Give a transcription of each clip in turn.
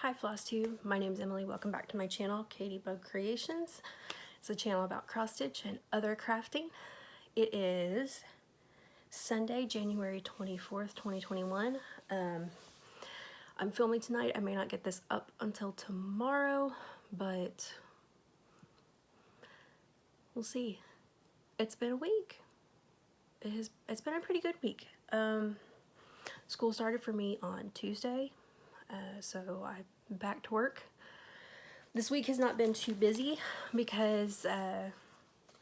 Hi Flosstube, my name is Emily. Welcome back to my channel, Katie Bug Creations. It's a channel about cross stitch and other crafting. It is Sunday, January 24th, 2021. I'm filming tonight. I may not get this up until tomorrow, but we'll see. It's been a week. It's been a pretty good week. School started for me on Tuesday, so I'm back to work. This week has not been too busy because I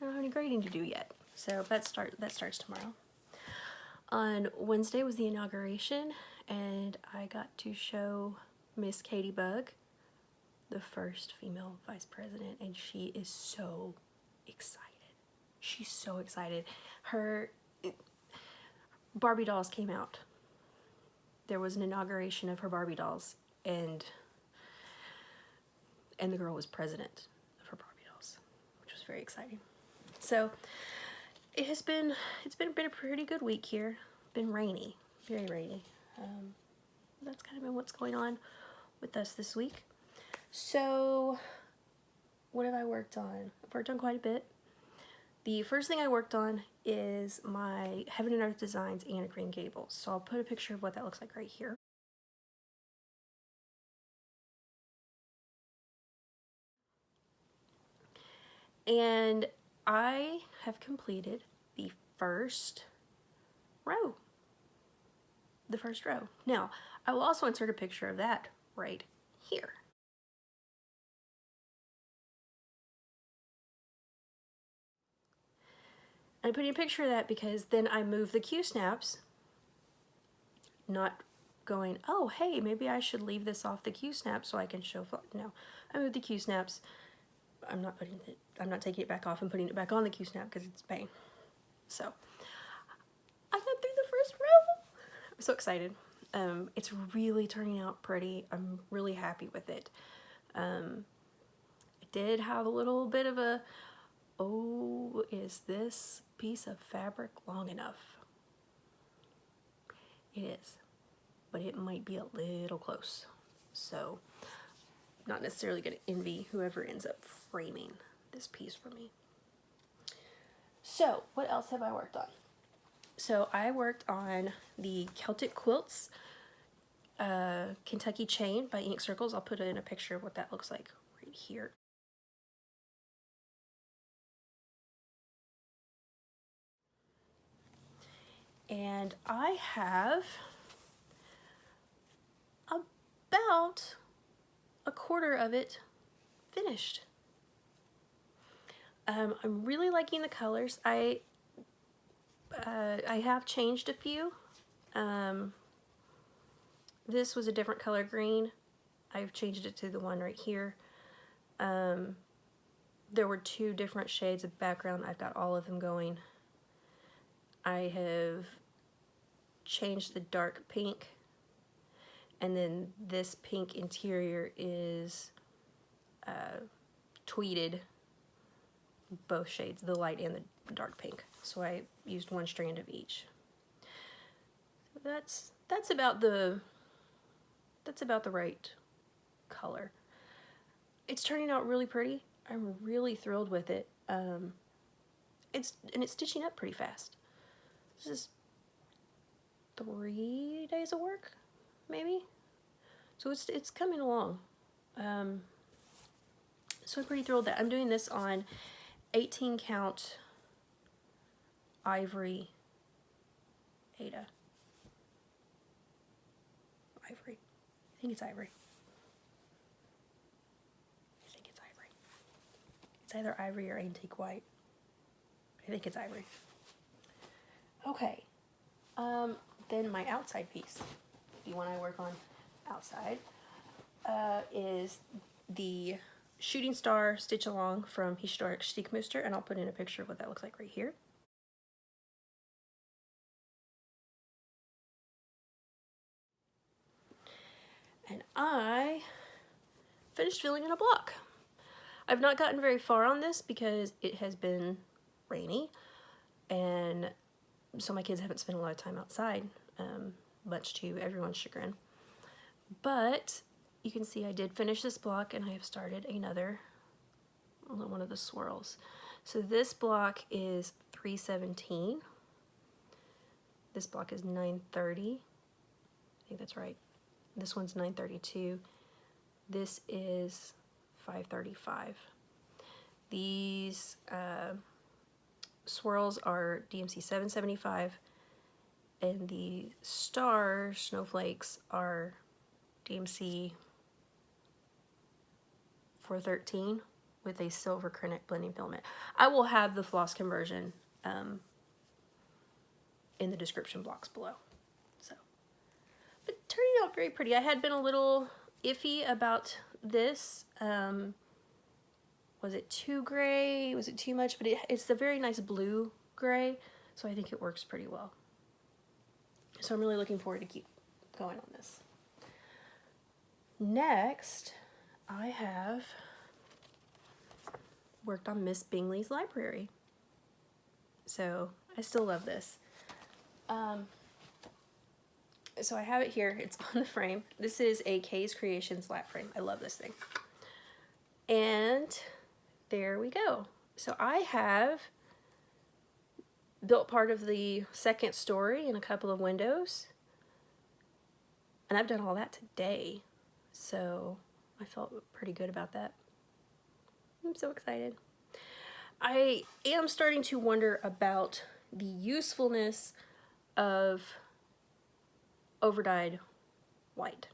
don't have any grading to do yet, so that starts tomorrow. On Wednesday was the inauguration, and I got to show Miss Katie Bug, the first female vice president, and she is so excited. She's so excited. Her Barbie dolls came out. There was an inauguration of her Barbie dolls, and the girl was president of her Barbie dolls, which was very exciting. So it's been a pretty good week here. Been rainy, very rainy. That's kind of been what's going on with us this week. So what have I worked on? I've worked on quite a bit. The first thing I worked on is my Heaven and Earth Designs Anna Green Gables. So I'll put a picture of what that looks like right here. And I have completed the first row. Now, I will also insert a picture of that right here. I'm putting a picture of that because then I move the Q-snaps, not going, oh, hey, maybe I should leave this off the Q-snap so I can show, no, I move the Q-snaps. I'm not taking it back off and putting it back on the Q-snap because it's pain. So I got through the first row. I'm so excited. It's really turning out pretty. I'm really happy with it. It did have a little bit of a, oh, is this piece of fabric long enough? It is, but it might be a little close. So not necessarily going to envy whoever ends up framing this piece for me. So what else have I worked on? So I worked on the Celtic Quilts Kentucky Chain by Ink Circles. I'll put in a picture of what that looks like right here. And I have about a quarter of it finished. I'm really liking the colors. I have changed a few. This was a different color green. I've changed it to the one right here. There were two different shades of background. I've got all of them going. I have changed the dark pink, and then this pink interior is tweeted, both shades, the light and the dark pink. So I used one strand of each. So that's about the right color. It's turning out really pretty. I'm really thrilled with it. It's stitching up pretty fast. This is 3 days of work, maybe. So it's coming along. So I'm pretty thrilled that I'm doing this on 18 count ivory Ada. Ivory. I think it's ivory. It's either ivory or antique white. I think it's ivory. Okay. Then my outside piece, the one I work on outside, is the Shooting Star Stitch Along from Historic Stickmuster, and I'll put in a picture of what that looks like right here. And I finished filling in a block. I've not gotten very far on this because it has been rainy, and so my kids haven't spent a lot of time outside, much to everyone's chagrin. But you can see I did finish this block and I have started another one of the swirls. So this block is 317. This block is 930. I think that's right. This one's 932. This is 535. These swirls are DMC 775, and the star snowflakes are DMC 413 with a silver Kreinik blending filament. I will have the floss conversion in the description box below. So, but turning out very pretty. I had been a little iffy about this. Was it too gray? Was it too much? But it's a very nice blue gray, so I think it works pretty well. So I'm really looking forward to keep going on this. Next, I have worked on Miss Bingley's library. So I still love this. So I have it here. It's on the frame. This is a K's Creations lap frame. I love this thing. And there we go. So I have built part of the second story and a couple of windows. And I've done all that today. So I felt pretty good about that. I'm so excited. I am starting to wonder about the usefulness of overdyed white.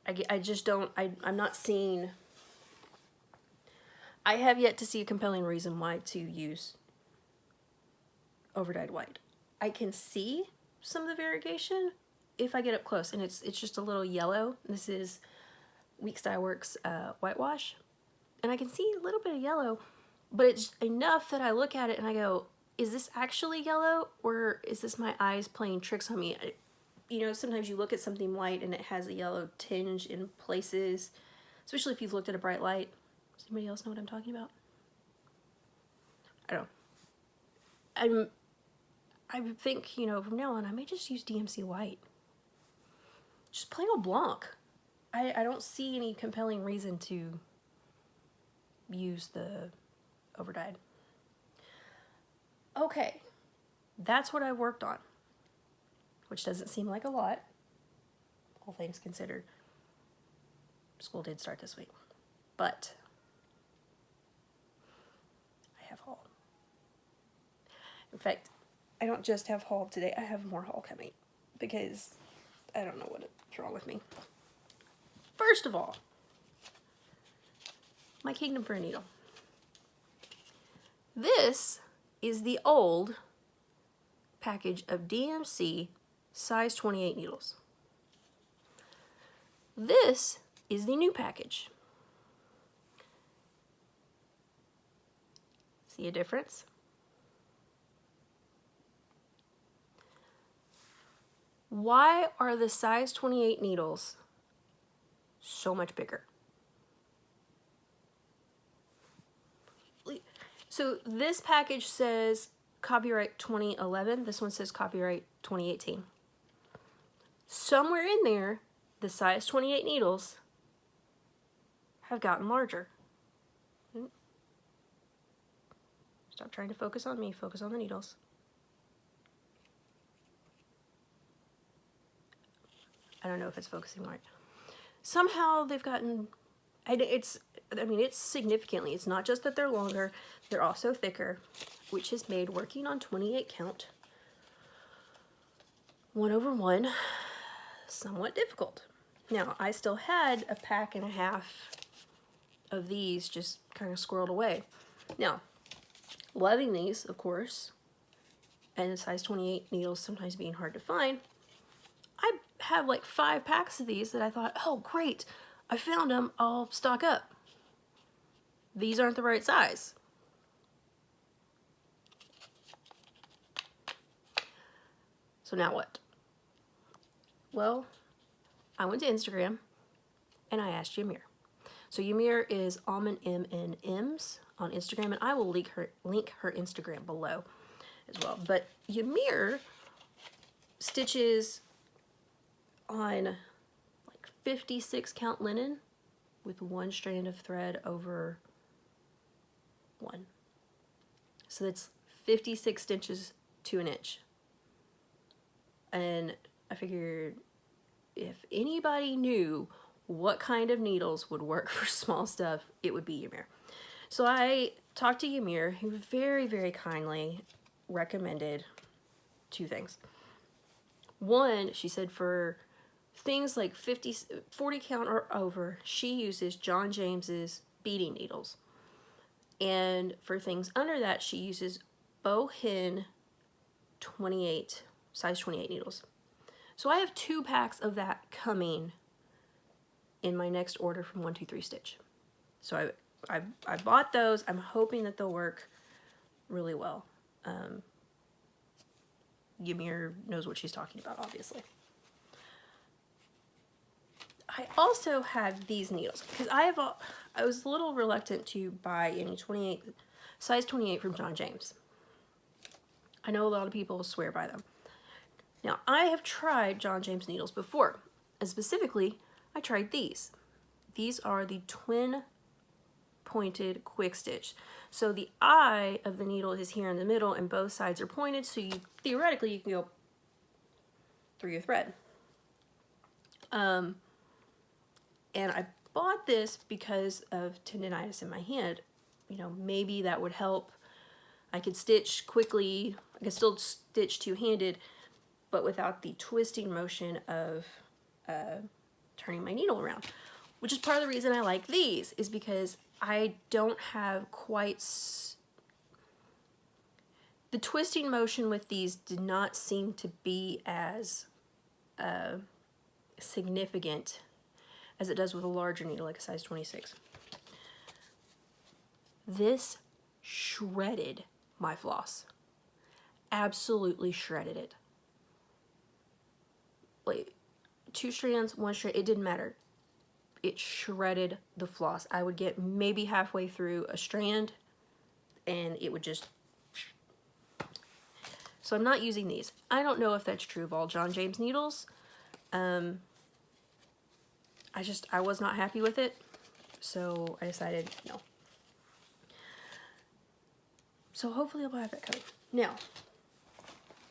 I just don't, I'm not seeing, I have yet to see a compelling reason why to use overdyed white. I can see some of the variegation if I get up close, and it's just a little yellow. This is Weeks Dye Works whitewash, and I can see a little bit of yellow, but it's enough that I look at it and I go, is this actually yellow, or is this my eyes playing tricks on me? You know, sometimes you look at something white and it has a yellow tinge in places, especially if you've looked at a bright light. Does anybody else know what I'm talking about? I don't know. I think, you know, from now on, I may just use DMC white. Just plain old Blanc. I don't see any compelling reason to use the overdyed. Okay, that's what I worked on, which doesn't seem like a lot, all things considered. School did start this week, but I have haul. In fact, I don't just have haul today, I have more haul coming, because I don't know what's wrong with me. First of all, my Kingdom for a Needle. This is the old package of DMC size 28 needles. This is the new package. See a difference? Why are the size 28 needles so much bigger? So this package says copyright 2011. This one says copyright 2018. Somewhere in there, the size 28 needles have gotten larger. Stop trying to focus on me, focus on the needles. I don't know if it's focusing right. Somehow they've gotten, I mean, it's significantly, it's not just that they're longer, they're also thicker, which has made working on 28 count 1/1 somewhat difficult. Now, I still had a pack and a half of these just kind of squirreled away. Now, loving these, of course, and size 28 needles sometimes being hard to find, I have like 5 packs of these that I thought, oh great, I found them, I'll stock up. These aren't the right size. So now what? Well, I went to Instagram and I asked Ymir. So Ymir is Almond M&M's on Instagram, and I will link her Instagram below as well. But Ymir stitches on 56 count linen with 1 strand of thread over 1. So that's 56 stitches to an inch. And I figured if anybody knew what kind of needles would work for small stuff, it would be Ymir. So I talked to Ymir, who very, very kindly recommended 2 things. One, she said for things like 40 count or over, she uses John James's beading needles. And for things under that, she uses Bohin 28, size 28 needles. So I have 2 packs of that coming in my next order from 123 Stitch. So I bought those. I'm hoping that they'll work really well. Ymir knows what she's talking about, obviously. I also have these needles because I was a little reluctant to buy any size 28 from John James. I know a lot of people swear by them. Now, I have tried John James needles before, and specifically, I tried these. These are the twin pointed quick stitch. So the eye of the needle is here in the middle and both sides are pointed, so theoretically you can go through your thread. And I bought this because of tendonitis in my hand. You know, maybe that would help. I could stitch quickly. I could still stitch two-handed, but without the twisting motion of turning my needle around. Which is part of the reason I like these, is because I don't have quite... The twisting motion with these did not seem to be as significant as it does with a larger needle, like a size 26. This shredded my floss. Absolutely shredded it. Like, 2 strands, 1 strand, it didn't matter. It shredded the floss. I would get maybe halfway through a strand and it would just... So I'm not using these. I don't know if that's true of all John James needles. I was not happy with it, so I decided no. So hopefully I'll have that coming. Now,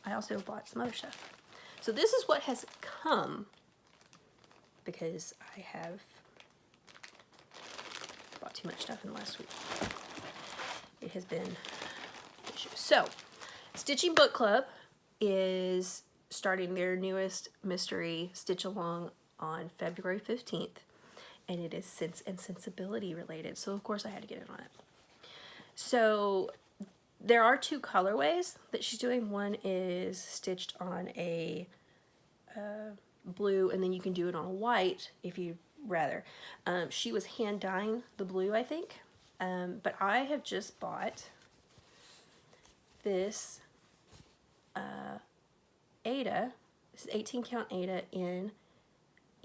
I also bought some other stuff. So this is what has come, because I have bought too much stuff in the last week. It has been an issue. So, Stitching Book Club is starting their newest mystery stitch along on February 15th, and it is Sense and Sensibility related, so of course I had to get in on it. So there are 2 colorways that she's doing. One is stitched on a blue, and then you can do it on a white if you rather. She was hand dyeing the blue, I think, but I have just bought this Ada. This is 18 count Ada in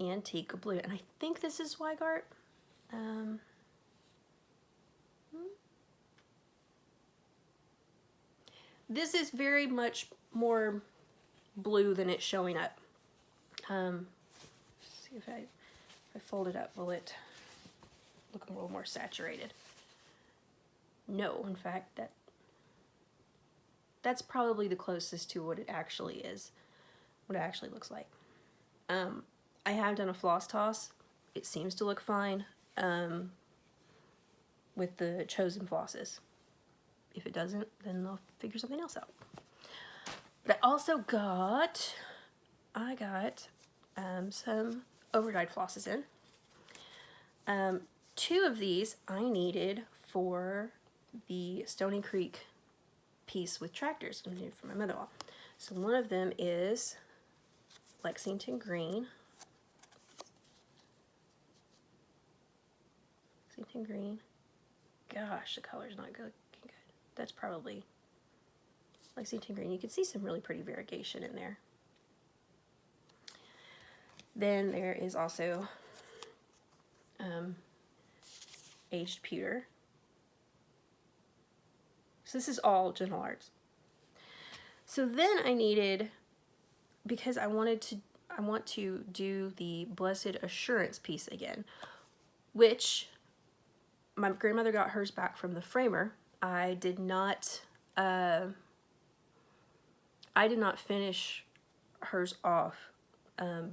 Antique Blue, and I think this is Weigart. This is very much more blue than it's showing up. See if I fold it up, will it look a little more saturated? No, in fact, that's probably the closest to what it actually is, what it actually looks like. I have done a floss toss. It seems to look fine with the chosen flosses. If it doesn't, then I'll figure something else out. But I also got, some overdyed flosses in. 2 of these I needed for the Stony Creek piece with tractors I needed for my mother-in-law. So one of them is Lexington Green. Lexington Green. Gosh, the color's not good. That's probably Lexington Green. You can see some really pretty variegation in there. Then there is also Aged Pewter. So this is all Gentle Arts. So then I needed, because I I want to do the Blessed Assurance piece again, which my grandmother got hers back from the framer. I did not finish hers off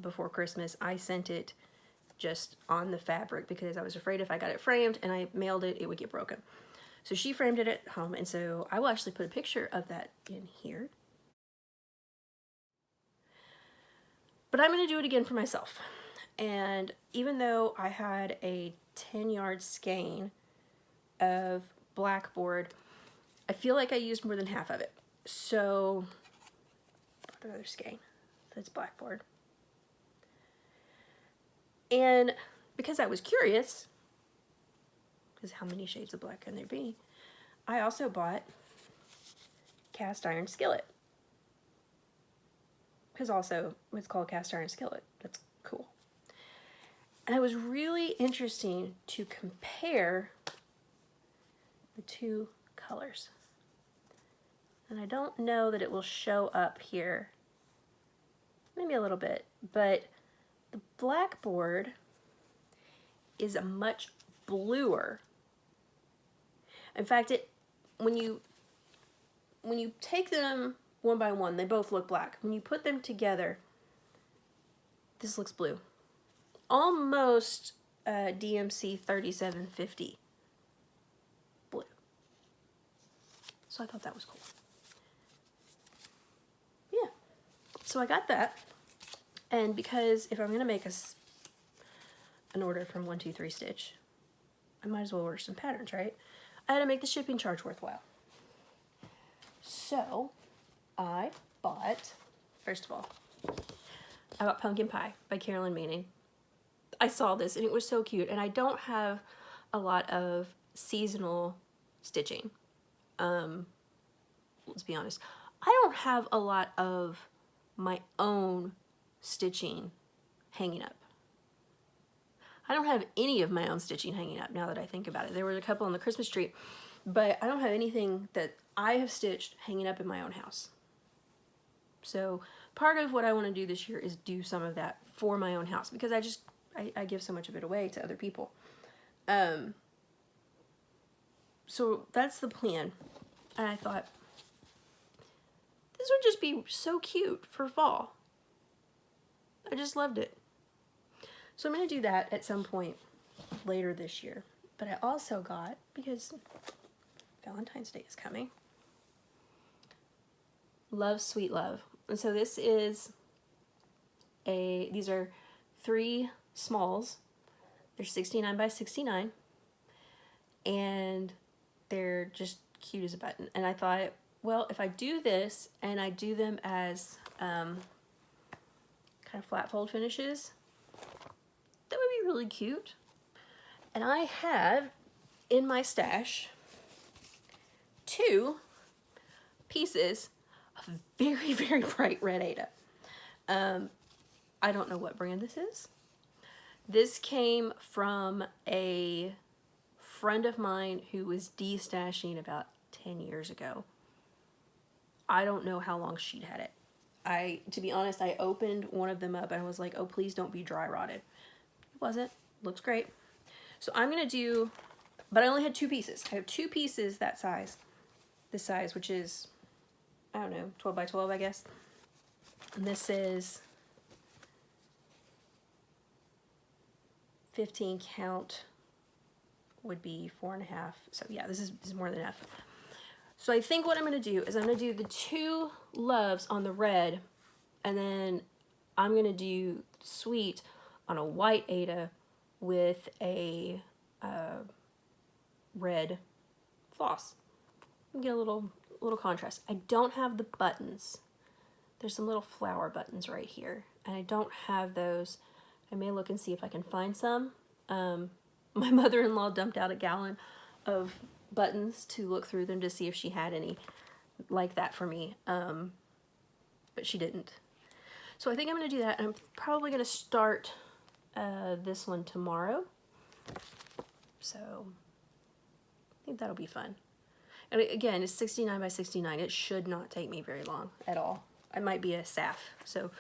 before Christmas. I sent it just on the fabric because I was afraid if I got it framed and I mailed it, it would get broken. So she framed it at home, and so I will actually put a picture of that in here. But I'm going to do it again for myself. And even though I had a 10-yard skein of blackboard, I feel like I used more than half of it. So, another skein. That's blackboard. And because I was curious, because how many shades of black can there be, I also bought cast iron skillet. Because also it's called cast iron skillet. That's cool. And it was really interesting to compare the two colors. And I don't know that it will show up here. Maybe a little bit, but the blackboard is a much bluer. In fact, when you take them one by one, they both look black. When you put them together, this looks blue. Almost DMC 3750 blue. So I thought that was cool. Yeah. So I got that. And because if I'm going to make an order from 123 Stitch, I might as well order some patterns, right? I had to make the shipping charge worthwhile. So I bought, first of all, I bought Pumpkin Pie by Carolyn Manning. I saw this and it was so cute, and I don't have a lot of seasonal stitching. Let's be honest. I don't have a lot of my own stitching hanging up. I don't have any of my own stitching hanging up now that I think about it. There were a couple on the Christmas tree, but I don't have anything that I have stitched hanging up in my own house. So part of what I want to do this year is do some of that for my own house, because I give so much of it away to other people. So that's the plan. And I thought, this would just be so cute for fall. I just loved it. So I'm going to do that at some point later this year. But I also got, because Valentine's Day is coming, Love Sweet Love. And so this is these are 3 smalls. They're 69 by 69. And they're just cute as a button. And I thought, well, if I do this and I do them as kind of flat fold finishes, that would be really cute. And I have in my stash 2 pieces of very, very bright red Aida. I don't know what brand this is. This came from a friend of mine who was de-stashing about 10 years ago. I don't know how long she'd had it. To be honest, I opened one of them up and I was like, oh, please don't be dry rotted. It wasn't. Looks great. So I'm going to do, but I only had 2 pieces. I have 2 pieces that size, this size, which is, I don't know, 12 by 12, I guess. And this is 15 count would be 4.5. So yeah, this is more than enough. So I think what I'm going to do is I'm going to do the 2 loves on the red, and then I'm going to do sweet on a white Aida with a red floss. Get a little contrast. I don't have the buttons. There's some little flower buttons right here, and I don't have those. I may look and see if I can find some. My mother-in-law dumped out a gallon of buttons to look through them to see if she had any like that for me, but she didn't. So I think I'm going to do that. I'm probably going to start this one tomorrow. So I think that'll be fun. And again, it's 69 by 69. It should not take me very long at all. I might be a SAF, so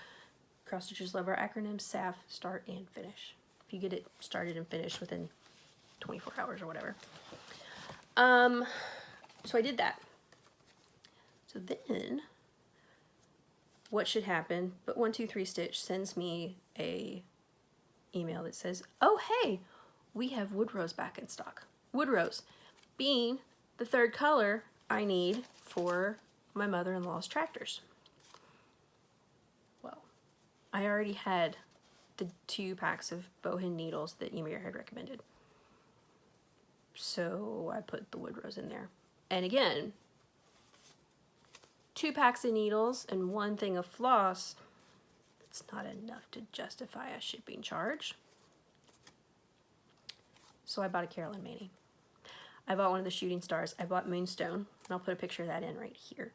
Cross stitchers love our acronyms: SAF, start, and finish. If you get it started and finished within 24 hours or whatever. So I did that. So then, what should happen? But 123 Stitch sends me a email that says, "Oh hey, we have wood rose back in stock." Wood rose being the third color I need for my mother-in-law's tractors. Well, I already had the 2 packs of bowhin needles that Ymir had recommended. So I put the wood rose in there. And again, 2 packs of needles and 1 thing of floss, it's not enough to justify a shipping charge. So I bought a Carolyn Manning. I bought one of the shooting stars. I bought Moonstone, and I'll put a picture of that in right here.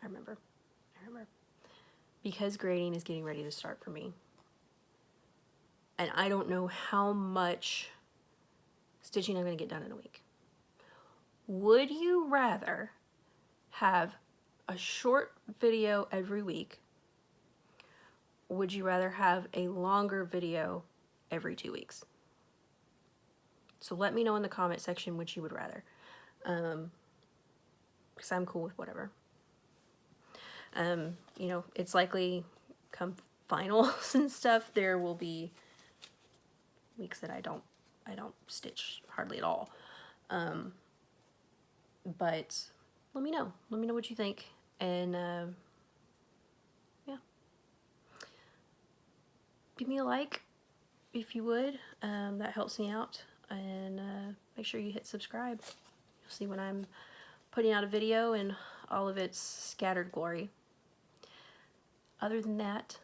I remember. Because grading is getting ready to start for me. And I don't know how much stitching I'm going to get done in a week. Would you rather have a short video every week? Or would you rather have a longer video every 2 weeks? So let me know in the comment section which you would rather. Because I'm cool with whatever. You know, it's likely come finals and stuff, there will be weeks that I don't stitch hardly at all. But let me know what you think, and yeah, give me a like if you would. That helps me out, and make sure you hit subscribe. You'll see when I'm putting out a video in all of its scattered glory. Other than that,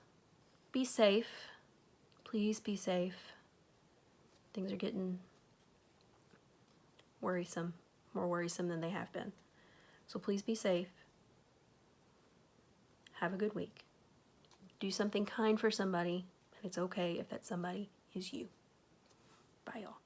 be safe. Please be safe. Things are getting worrisome, more worrisome than they have been. So please be safe. Have a good week. Do something kind for somebody, and it's okay if that somebody is you. Bye, y'all.